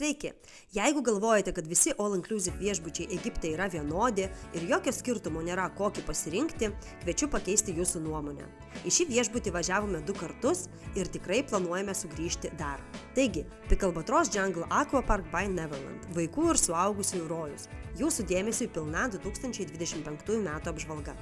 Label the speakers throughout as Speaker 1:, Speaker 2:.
Speaker 1: Sveiki! Jeigu galvojate, kad visi all-inclusive viešbučiai Egipte yra vienodi ir jokio skirtumo nėra kokį pasirinkti, kviečiu pakeisti jūsų nuomonę. Į šį viešbutį važiavome 2 kartus ir tikrai planuojame sugrįžti dar. Taigi, Pic Albatros Jungle Aquapark by Neverland – vaikų ir suaugusiųjų rojus. Jūsų dėmesiui pilna 2025 metų apžvalga.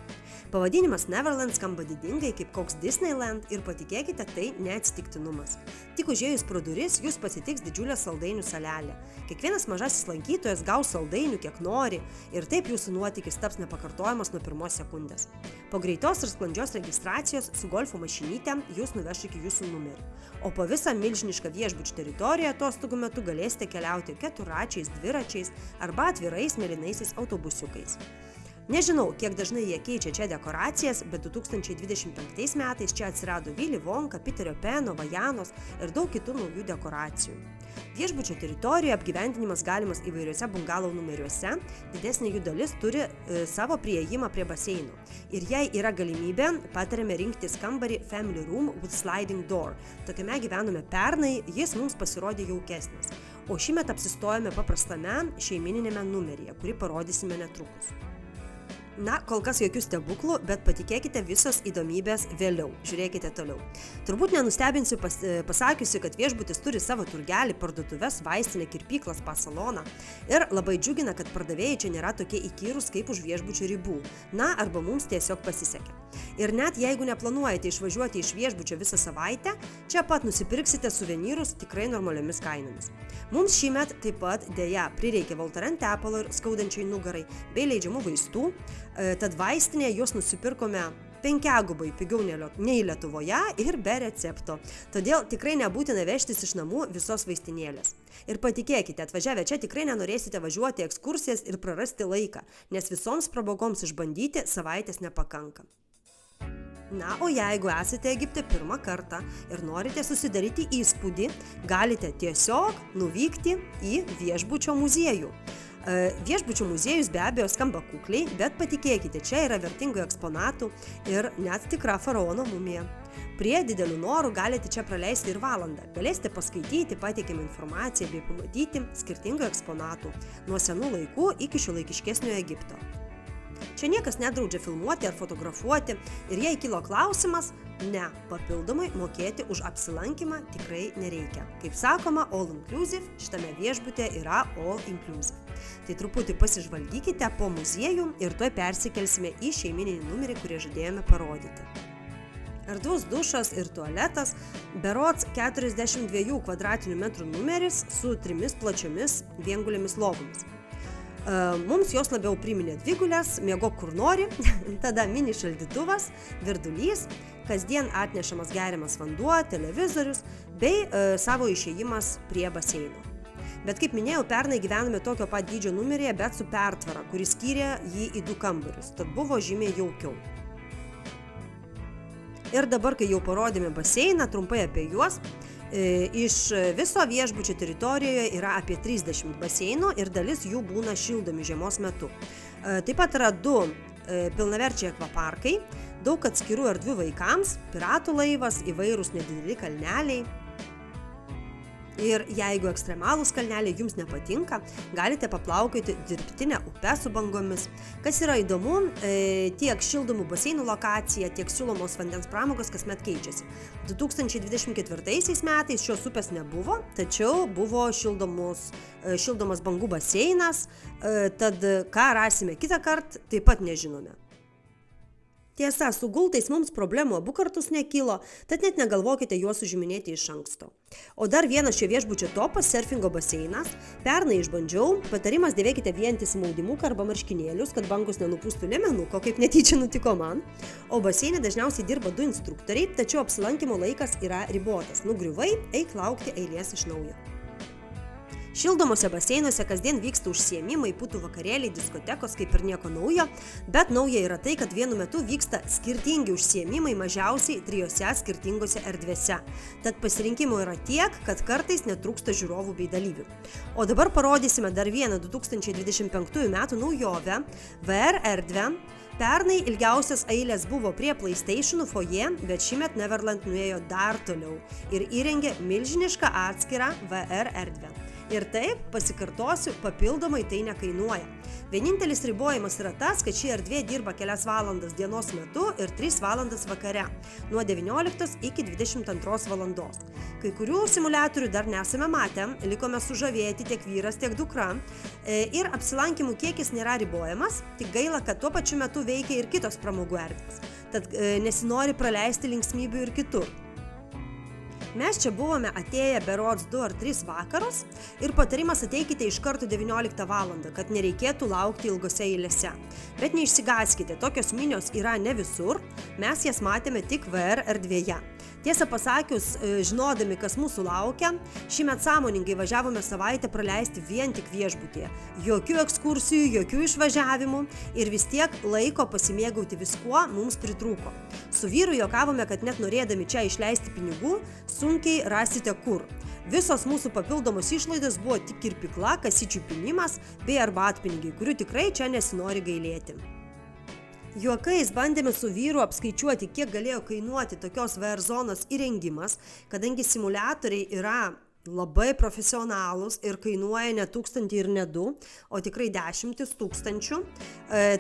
Speaker 1: Pavadinimas Neverland skamba didingai kaip koks Disneyland ir patikėkite, tai neatsitiktinumas. Tik užėjus pro duris jūs pasitiks didžiulė saldainių salelė. Kiekvienas mažasis lankytojas gaus saldainių kiek nori ir taip jūsų nuotykis taps nepakartojamas nuo pirmos sekundės. Po greitos ir sklandžios registracijos su golfo mašinyte jūs nuveš iki jūsų numerį. O po visą milžinišką viešbučių teritoriją atostogų metu galėsite keliauti keturračiais, dviračiais arba atvirais mėlynaisiais autobusiukais. Nežinau, kiek dažnai jie keičia čia dekoracijas, bet 2025 metais čia atsirado Willy Wonka, Peterio Peno, Vajanos ir daug kitų naujų dekoracijų. Viešbučio teritorijoje apgyvendinimas galimas įvairiuose bungalau numeriuose, didesnė jų dalis turi savo priėjimą prie baseino. Ir jei yra galimybė, patariame rinktis kambarį Family Room with Sliding Door. Tokiame gyvenome pernai, jis mums pasirodė jaukesnis. O šįmet apsistojame paprastame šeimininėme numeryje, kurį parodysime netrukus. Na, kol kas jokių stebuklų, bet patikėkite visos įdomybės vėliau. Žiūrėkite toliau. Turbūt nenustebinsiu pasakiusi, kad viešbutis turi savo turgelį, parduotuves, vaistinę, kirpyklas, saloną. Ir labai džiugina, kad pardavėjai čia nėra tokie įkyrūs kaip už viešbučio ribų. Na, arba mums tiesiog pasisekė. Ir net jeigu neplanuojate išvažiuoti iš viešbučio visą savaitę, čia pat nusipirksite suvenyrus tikrai normaliomis kainomis. Mums šįmet taip pat dėja prireikė Voltaren tepalo ir skaudančiai nugarai bei leidžiamų vaistų, tad vaistinėje juos nusipirkome 5-gubai pigiau nei Lietuvoje ir be recepto. Todėl tikrai nebūtina vežtis iš namų visos vaistinėlės. Ir patikėkite, atvažiavę čia tikrai nenorėsite važiuoti ekskursijas ir prarasti laiką, nes visoms pramogoms išbandyti savaitės nepakanka. Na, o jeigu esate Egipte pirmą kartą ir norite susidaryti įspūdį, galite tiesiog nuvykti į viešbučio muziejų. Viešbučio muziejus be abejo skamba kukliai, bet patikėkite, čia yra vertingų eksponatų ir net tikra faraono mumija. Prie didelių norų galite čia praleisti ir valandą. Galėsite paskaityti pateikiamą informaciją bei pamatyti skirtingų eksponatų nuo senų laikų iki šiuolaikiškesnio Egipto. Čia niekas nedraudžia filmuoti ar fotografuoti ir jei kilo klausimas, ne, papildomai mokėti už apsilankymą tikrai nereikia. Kaip sakoma, all inclusive šitame viešbutė yra all inclusive. Tai truputį pasižvalgykite po muziejų ir tuoj persikelsime į šeimininį numerį, kurį žadėjome parodyti. Erdvus dušas ir tualetas, berods 42 kvadratinių metrų numeris su 3 plačiomis viengulėmis lovomis. Mums jos labiau priminė dvigulės, miegok kur nori, tada mini šaldytuvas, virdulys, kasdien atnešamas geriamas vanduo, televizorius bei savo išėjimas prie baseino. Bet kaip minėjau, pernai gyvenome tokio pat dydžio numeryje, bet su pertvara, kuris skyrė jį į 2 kambarius, tad buvo žymiai jaukiau. Ir dabar, kai jau parodėme baseiną, trumpai apie juos, iš viso viešbučio teritorijoje yra apie 30 baseinų ir dalis jų būna šildomi žiemos metu. Taip pat yra 2 pilnaverčiai akvaparkai, daug atskirų erdvių vaikams, piratų laivas, įvairūs nedideli kalneliai. Ir jeigu ekstremalūs kalneliai jums nepatinka, galite paplaukioti dirbtinę upę su bangomis. Kas yra įdomu, tiek šildomų baseinų lokacija, tiek siūlomos vandens pramogos kasmet keičiasi. 2024 metais šios upės nebuvo, tačiau buvo šildomas bangų baseinas, tad ką rasime kitą kartą, taip pat nežinome. Tiesa, su gultais mums problemų abu kartus nekilo, tad net negalvokite juos užiminėti iš anksto. O dar vienas šio viešbučio topas – surfingo baseinas. Pernai išbandžiau, patarimas dėvėkite vientisį maudymuką arba marškinėlius, kad bangos nenupūstų liemenuko, kaip netyčia nutiko man. O baseine dažniausiai dirba 2 instruktoriai, tačiau apsilankymo laikas yra ribotas. Nugriuvai, eik laukti eilės iš naujo. Šildomose baseinuose kasdien vyksta užsiėmimai, putų vakarėliai, diskotekos, kaip ir nieko naujo, bet nauja yra tai, kad vienu metu vyksta skirtingi užsiėmimai mažiausiai 3 skirtingose erdvėse. Tad pasirinkimų yra tiek, kad kartais netrūksta žiūrovų bei dalyvių. O dabar parodysime dar vieną 2025 metų naujovę, VR erdvę, Pernai ilgiausias eilės buvo prie PlayStation'ų foje, bet šįmet Neverland nuėjo dar toliau ir įrengė milžinišką atskirą VR erdvę. Ir taip, pasikartosiu, papildomai tai nekainuoja. Vienintelis ribojimas yra tas, kad ši erdvė dirba kelias valandas dienos metu ir 3 valandas vakare, nuo 19 iki 22 valandos. Kai kurių simuliatorių dar nesame matę, likome sužavėti tiek vyras, tiek dukra ir apsilankymų kiekis nėra ribojamas, tik gaila, kad tuo pačiu metu veikia ir kitos pramogų erdvės, tad nesinori praleisti linksmybių ir kitur. Mes čia buvome atėję berods 2 ar 3 vakarus ir patarimas ateikite iš karto 19 valandą, kad nereikėtų laukti ilgose eilėse. Bet neišsigąskite, tokios minios yra ne visur, mes jas matėme tik VR erdvėje. Tiesą pasakius, žinodami, kas mūsų laukia, šįmet sąmoningai važiavome savaitę praleisti vien tik viešbutyje. Jokių ekskursijų, jokių išvažiavimų ir vis tiek laiko pasimėgauti viskuo mums pritrūko. Su vyru juokavome, kad net norėdami čia išleisti pinigų, sunkiai rasite kur. Visos mūsų papildomos išlaidos buvo tik kirpykla, kasyčių pynimas bei arbatpinigiai, kurių tikrai čia nesinori gailėti. Juokais bandėme su vyru apskaičiuoti, kiek galėjo kainuoti tokios VR zonos įrengimas, kadangi simuliatoriai yra labai profesionalūs ir kainuoja ne 1000 ir ne 2, o tikrai 10 000.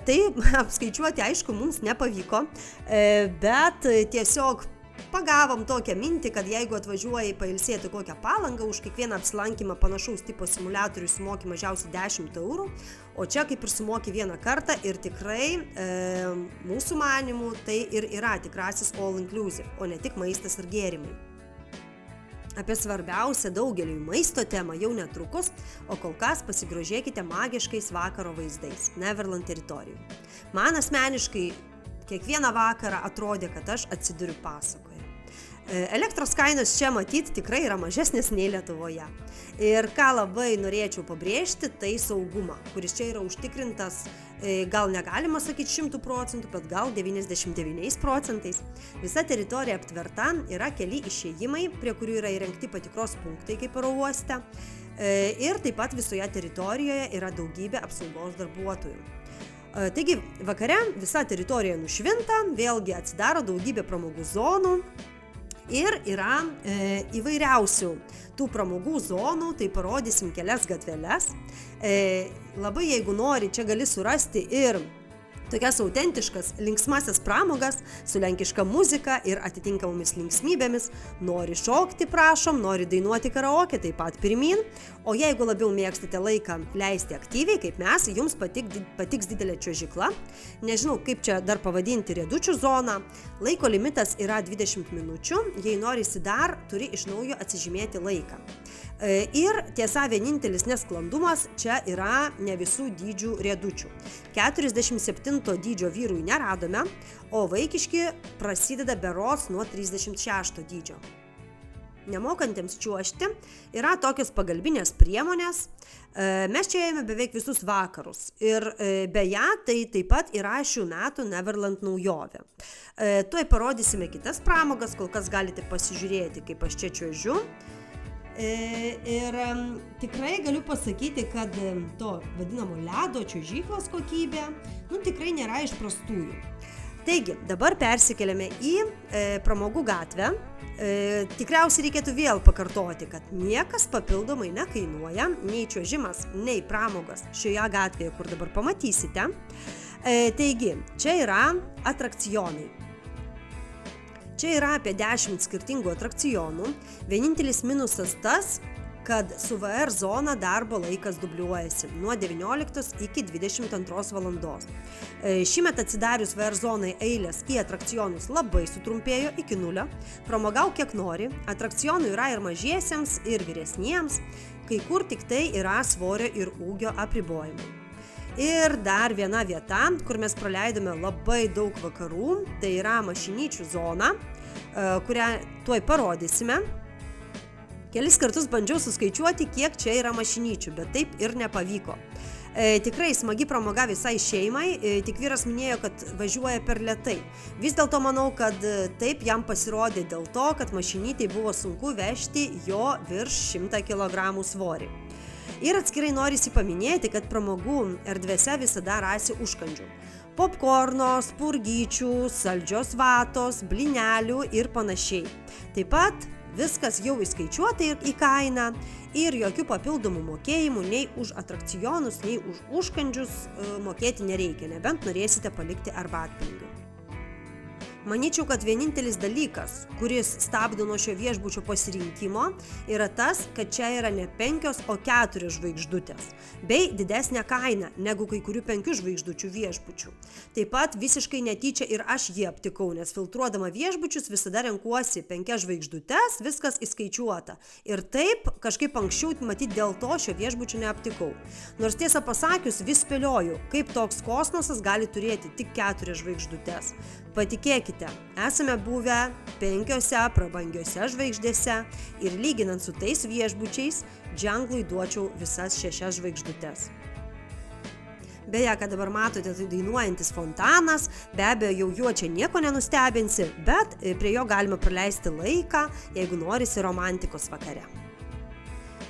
Speaker 1: Tai apskaičiuoti, aišku, mums nepavyko, bet tiesiog pagavom tokią mintį, kad jeigu atvažiuoji pailsėti kokią Palangą, už kiekvieną apsilankymą panašaus tipo simuliatorių sumoki mažiausiai 10 €, o čia kaip ir sumoki vieną kartą ir tikrai mūsų manimų tai ir yra tikrasis all inclusive, o ne tik maistas ir gėrimai. Apie svarbiausią daugeliui maisto temą jau netrukus, o kol kas pasigrožėkite magiškais vakaro vaizdais Neverland teritorijų. Man asmeniškai kiekvieną vakarą atrodė, kad aš atsiduriu pasakoje. Elektros kainos čia matyti tikrai yra mažesnės nei Lietuvoje. Ir ką labai norėčiau pabrėžti, tai saugumą, kuris čia yra užtikrintas, gal negalima sakyti 100%, bet gal 99%. Visa teritorija aptverta, yra keli išėjimai, prie kurių yra įrengti patikros punktai kaip oro uoste. Ir taip pat visoje teritorijoje yra daugybė apsaugos darbuotojų. Taigi, vakare visa teritorija nušvinta, vėlgi atsidaro daugybė pramogų zonų ir yra įvairiausių tų pramogų zonų, tai parodysim kelias gatveles. Labai jeigu nori, čia gali surasti ir tokias autentiškas linksmasias pramogas su lenkiška muzika ir atitinkamomis linksmybėmis. Nori šokti, prašom, nori dainuoti karaoke, taip pat pirmyn. O jeigu labiau mėgstate laiką leisti aktyviai, kaip mes, jums patiks didelė čiuožykla. Nežinau, kaip čia dar pavadinti riedučių zoną. Laiko limitas yra 20 minučių. Jei norisi dar, turi iš naujo atsižymėti laiką. Ir tiesa, vienintelis nesklandumas čia yra ne visų dydžių riedučių. 47 dydžio vyrui neradome, o vaikiški prasideda berods nuo 36 dydžio. Nemokantiems čiuožti yra tokios pagalbinės priemonės. Mes čia ėjome beveik visus vakarus ir beje, tai taip pat yra šių metų Neverland naujovė. Tuoj parodysime kitas pramogas, kol kas galite pasižiūrėti, kaip aš čia čiuožiu. Ir tikrai galiu pasakyti, kad to vadinamo ledo čiuožyklos kokybė tikrai nėra iš prastųjų. Taigi, dabar persikeliame į pramogų gatvę. Tikriausiai reikėtų vėl pakartoti, kad niekas papildomai nekainuoja, nei čiuožimas, nei pramogos šioje gatvėje, kur dabar pamatysite. Taigi, čia yra atrakcionai. Čia yra apie 10 skirtingų atrakcionų. Vienintelis minusas tas, kad su VR zona darbo laikas dubliuojasi nuo 19 iki 22 valandos. Šįmet atsidarius VR zonai eilės į atrakcionus labai sutrumpėjo iki 0. Pramogauk kiek nori, atrakcionų yra ir mažiesiems, ir vyresniems, kai kur tik tai yra svorio ir ūgio apribojimai. Ir dar viena vieta, kur mes praleidome labai daug vakarų, tai yra mašinyčių zona, kurią tuoj parodysime. Kelis kartus bandžiau suskaičiuoti, kiek čia yra mašinyčių, bet taip ir nepavyko. Tikrai smagi pramoga visai šeimai, tik vyras minėjo, kad važiuoja per lėtai. Vis dėlto manau, kad taip jam pasirodė dėl to, kad mašinytei buvo sunku vežti jo virš 100 kg svorį. Ir atskirai norisi paminėti, kad pramogų erdvėse visada rasi užkandžių. popkorno, spurgyčių, saldžios vatos, blynelių ir panašiai. Taip pat viskas jau įskaičiuota į kainą ir jokių papildomų mokėjimų nei už atrakcionus, nei už užkandžius mokėti nereikia, nebent norėsite palikti arbatpinigių. Manyčiau, kad vienintelis dalykas, kuris stabdo nuo šio viešbučio pasirinkimo, yra tas, kad čia yra ne 5, o 4 žvaigždutės, bei didesnė kaina negu kai kurių 5 žvaigždučių viešbučių. Taip pat visiškai netyčia ir aš jį aptikau, nes filtruodama viešbučius visada renkuosi 5 žvaigždutes, viskas įskaičiuota. Ir taip kažkaip anksčiau matyt dėl to šio viešbučio neaptikau. Nors tiesą pasakius vis spėlioju, kaip toks kosmosas gali turėti tik 4 žvaigždutes. Patikėkite, esame buvę 5 prabangiose žvaigždėse ir lyginant su tais viešbučiais, dženglui duočiau visas 6 žvaigždutes. Beje, kad dabar matote, tai dainuojantis fontanas, be abejo, jau juo čia nieko nenustebinsi, bet prie jo galima praleisti laiką, jeigu norisi romantikos vakare.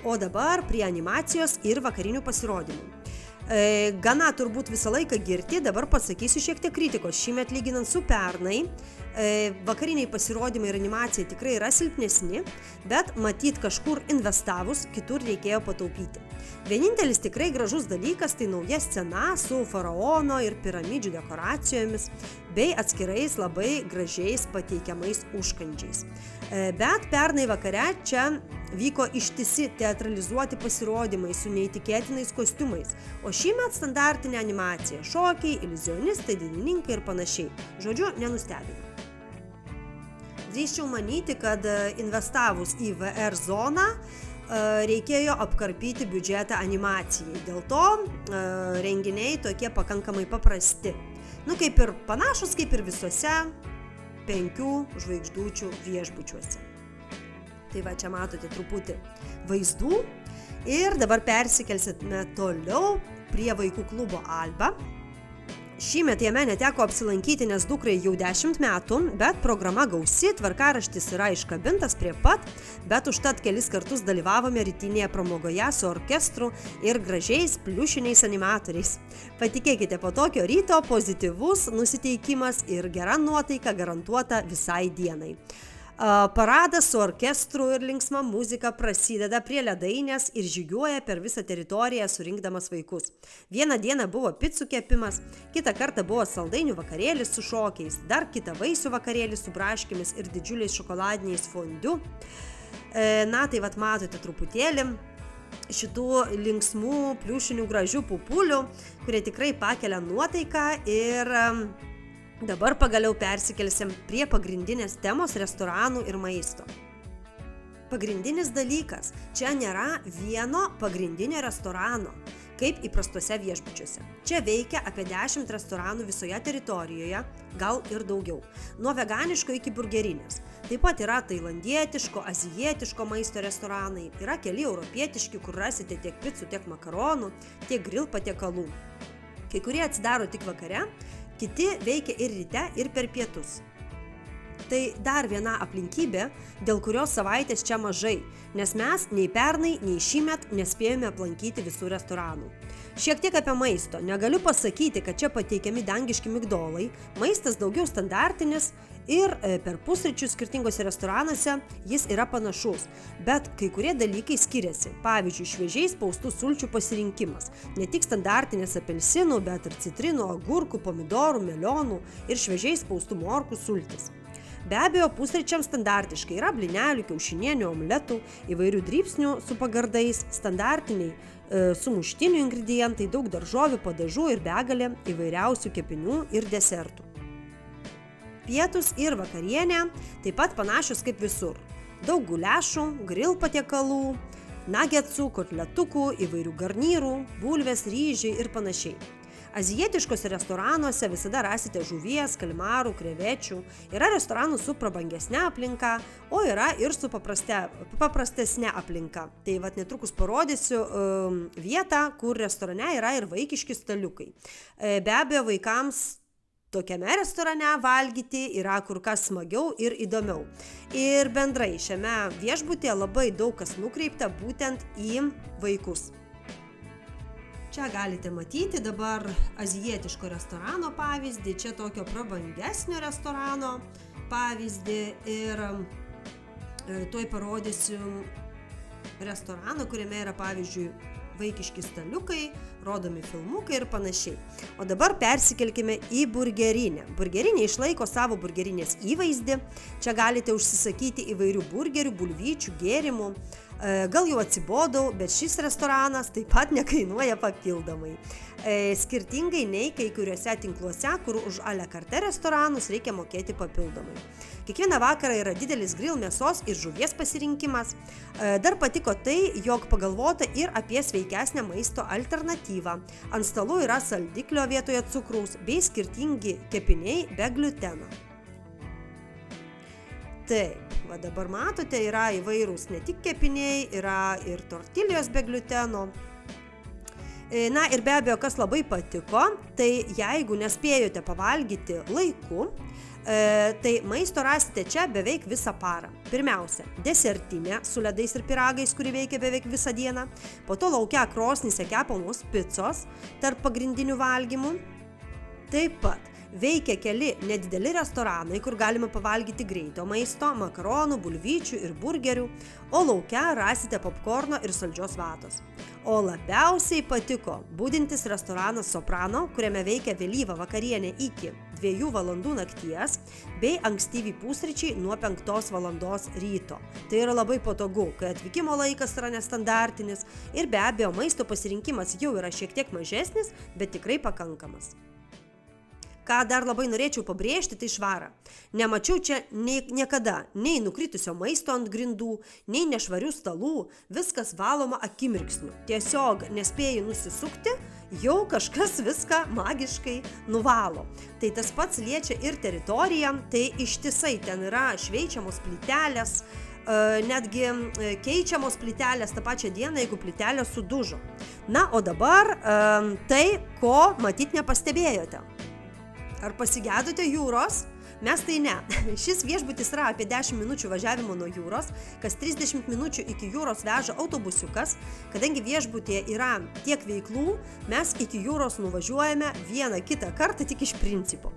Speaker 1: O dabar prie animacijos ir vakarinių pasirodymų. Gana turbūt visą laiką girti, dabar pasakysiu šiek tiek kritikos. Šįmet lyginant su pernai, vakariniai pasirodymai ir animacija tikrai yra silpnesni, bet matyt kažkur investavus, kitur reikėjo pataupyti. Vienintelis tikrai gražus dalykas tai nauja scena su faraono ir piramidžių dekoracijomis bei atskirais labai gražiais pateikiamais užkandžiais. Bet pernai vakare čia vyko ištisi teatralizuoti pasirodymai su neįtikėtinais kostiumais, o šįmet standartinė animacija, šokiai, iliuzionistai, dainininkai ir panašiai. Žodžiu, nenustebino. Drįsčiau manyti, kad investavus į VR zoną reikėjo apkarpyti biudžetą animacijai. Dėl to renginiai tokie pakankamai paprasti. Kaip ir panašus kaip ir visuose 5 žvaigždučių viešbučiuose. Tai va, čia matote truputį vaizdų ir dabar persikelsime toliau prie vaikų klubo Alba. Šįmet jame neteko apsilankyti, nes dukrai jau 10 metų, bet programa gausi, tvarkaraštis yra iškabintas prie pat, bet užtat kelis kartus dalyvavome rytinėje pramogoje su orkestru ir gražiais pliušiniais animatoriais. Patikėkite, po tokio ryto pozityvus nusiteikimas ir gera nuotaika garantuota visai dienai. Paradas su orkestru ir linksma muzika prasideda prie ledainės ir žygiuoja per visą teritoriją surinkdamas vaikus. Vieną dieną buvo picų kepimas, kitą kartą buvo saldainių vakarėlis su šokiais, dar kitą vaisių vakarėlis su braškėmis ir didžiuliais šokoladiniais fondiu. Tai vat matote truputėlį šitų linksmų, pliušinių, gražių pupulių, kurie tikrai pakelia nuotaiką ir dabar pagaliau persikelsim prie pagrindinės temos restoranų ir maisto. Pagrindinis dalykas, čia nėra vieno pagrindinio restorano, kaip įprastuose viešbučiuose. Čia veikia apie 10 restoranų visoje teritorijoje, gal ir daugiau, nuo veganiško iki burgerinės. Taip pat yra tailandietiško, azijietiško maisto restoranai, yra keli europietiški, kur rasite tiek picų, tiek makaronų, tiek grill patiekalų. Kai kurie atsidaro tik vakare, kiti veikia ir ryte, ir per pietus. Tai dar viena aplinkybė, dėl kurios savaitės čia mažai, nes mes nei pernai, nei šįmet nespėjome aplankyti visų restoranų. Šiek tiek apie maisto. Negaliu pasakyti, kad čia pateikiami dangiški migdolai, maistas daugiau standartinis ir per pusryčius skirtingose restoranuose jis yra panašus, bet kai kurie dalykai skiriasi. Pavyzdžiui, šviežiai spaustų sulčių pasirinkimas. Ne tik standartinės apelsinų, bet ir citrinų, agurkų, pomidorų, melionų ir šviežiai spaustų morkų sultis. Be abejo, pusryčiams standartiškai yra blynelių, kiaušinienių, omletų, įvairių drybsnių su pagardais, standartiniai sumuštinių ingredientai, daug daržovių, padažų ir begalė įvairiausių kepinių ir desertų. Pietus ir vakarienė taip pat panašios kaip visur. Daug guliašų, grill patiekalų, nagetsų, kotletukų, įvairių garnyrų, bulvės, ryžiai ir panašiai. Azijietiškose restoranuose visada rasite žuvies, kalmarų, krevečių. Yra restoranų su prabangesne aplinka, o yra ir su paprastesne aplinka. Tai vat netrukus parodysiu vietą, kur restorane yra ir vaikiški staliukai. Be abejo, vaikams tokiame restorane valgyti yra kur kas smagiau ir įdomiau. Ir bendrai šiame viešbutyje labai daug kas nukreipta būtent į vaikus. Čia galite matyti dabar azijietiško restorano pavyzdį, čia tokio prabangesnio restorano pavyzdį ir tuoj parodysiu restoraną, kuriame yra pavyzdžiui vaikiški staliukai, rodomi filmukai ir panašiai. O dabar persikelkime į burgerinę. Burgerinė išlaiko savo burgerinės įvaizdį. Čia galite užsisakyti įvairių burgerių, bulvyčių, gėrimų. Gal jau atsibodau, bet šis restoranas taip pat nekainuoja papildomai. Skirtingai nei kai kuriuose tinkluose, kur už a la carte restoranus reikia mokėti papildomai. Kiekvieną vakarą yra didelis grill mėsos ir žuvies pasirinkimas. Dar patiko tai, jog pagalvota ir apie sveikesnę maisto alternatyvą. Ant stalų yra saldiklio vietoje cukraus bei skirtingi kepiniai be gliuteno. Taip, va dabar matote, yra įvairūs ne tik kepiniai, yra ir tortilijos be gliuteno. Na ir be abejo, kas labai patiko, tai jeigu nespėjote pavalgyti laiku, tai maisto rasite čia beveik visą parą. Pirmiausia, desertinė su ledais ir pyragais, kuri veikia beveik visą dieną. Po to laukia krosnyse kepamos picos tarp pagrindinių valgymų. Taip pat veikia keli nedideli restoranai, kur galima pavalgyti greito maisto, makaronų, bulvyčių ir burgerių, o laukia rasite popkorno ir saldžios vatos. O labiausiai patiko budintis restoranas Soprano, kuriame veikia vėlyva vakarienė iki 2 valandų nakties bei ankstyvi pusryčiai nuo 5 valandos ryto. Tai yra labai patogu, kai atvykimo laikas yra nestandartinis ir be abejo maisto pasirinkimas jau yra šiek tiek mažesnis, bet tikrai pakankamas. Ką dar labai norėčiau pabrėžti, tai švarą. Nemačiau čia niekada nei nukritusio maisto ant grindų, nei nešvarių stalų, viskas valoma akimirksniu. Tiesiog nespėjai nusisukti, jau kažkas viską magiškai nuvalo. Tai tas pats liečia ir teritoriją, tai ištisai ten yra šveičiamos plytelės, netgi keičiamos plytelės tą pačią dieną, jeigu plytelė sudužo. Na, o dabar tai, ko matyt nepastebėjote. Ar pasigedote jūros? Mes tai ne. Šis viešbutis yra apie 10 minučių važiavimo nuo jūros, kas 30 minučių iki jūros veža autobusiukas. Kadangi viešbutyje yra tiek veiklų, mes iki jūros nuvažiuojame vieną kitą kartą tik iš principo.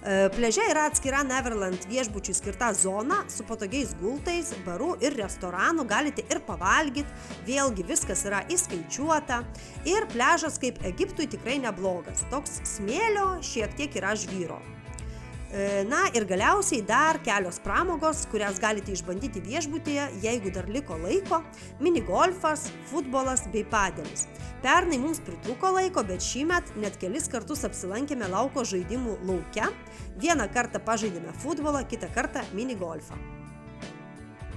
Speaker 1: Pliaže yra atskira Neverland viešbučiui skirta zona su patogiais gultais, baru ir restoranu, galite ir pavalgyti, vėlgi viskas yra įskaičiuota ir pliažas kaip Egiptui tikrai neblogas, toks smėlio šiek tiek yra žvyro. Na ir galiausiai dar kelios pramogos, kurias galite išbandyti viešbutyje, jeigu dar liko laiko, minigolfas, futbolas bei padelis. Pernai mums pritrūko laiko, bet šįmet net kelis kartus apsilankėme lauko žaidimų lauke. Vieną kartą pažaidėme futbolą, kitą kartą minigolfą.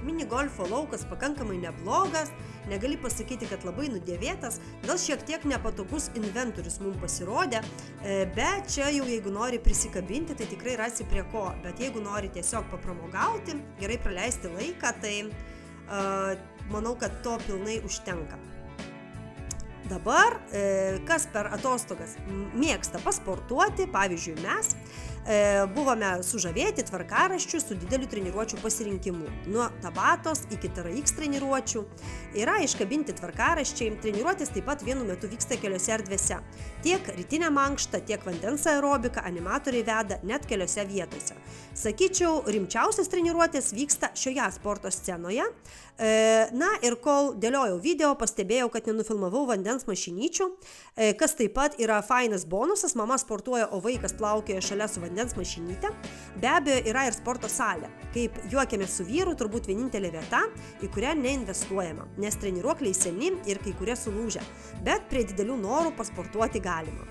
Speaker 1: Minigolfo laukas pakankamai neblogas, negali pasakyti, kad labai nudėvėtas, gal šiek tiek nepatogus inventorius mums pasirodė, bet čia jau jeigu nori prisikabinti, tai tikrai rasi prie ko, bet jeigu nori tiesiog papramogauti, gerai praleisti laiką, tai manau, kad to pilnai užtenka. Dabar, kas per atostogas mėgsta pasportuoti, pavyzdžiui mes, buvome sužavėti tvarkaraščių su dideliu treniruočių pasirinkimu. Nuo Tabatos iki TRX treniruočių yra iškabinti tvarkaraščiai, treniruotės taip pat vienu metu vyksta keliose erdvėse. Tiek rytinę mankštą, tiek vandens aerobiką animatoriai veda net keliose vietose. Sakyčiau, rimčiausias treniruotės vyksta šioje sporto scenoje. Na ir kol dėliojau video, pastebėjau, kad nenufilmavau vandens mašinyčių, kas taip pat yra fainas bonusas, mama sportuoja, o vaikas plaukioja šalia su vandens mašinytė. Be abejo, yra ir sporto salė. Kaip juokėmės su vyru, turbūt vienintelė vieta, į kurią neinvestuojama, nes treniruokliai seni ir kai kurie sulūžę, bet prie didelių norų pasportuoti galima.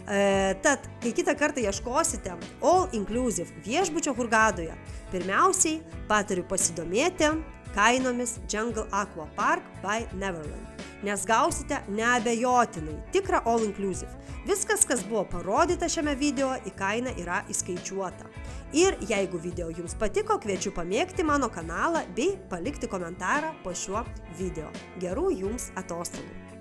Speaker 1: Tad, kai kitą kartą ieškosite All Inclusive viešbučio Hurgadoje, pirmiausiai patariu pasidomėti kainomis Jungle Aqua Park by Neverland, nes gausite neabejotinai tikrą All Inclusive. Viskas, kas buvo parodyta šiame video, į kainą yra įskaičiuota. Ir jeigu video jums patiko, kviečiu pamėgti mano kanalą bei palikti komentarą po šiuo video. Gerų jums atostogų!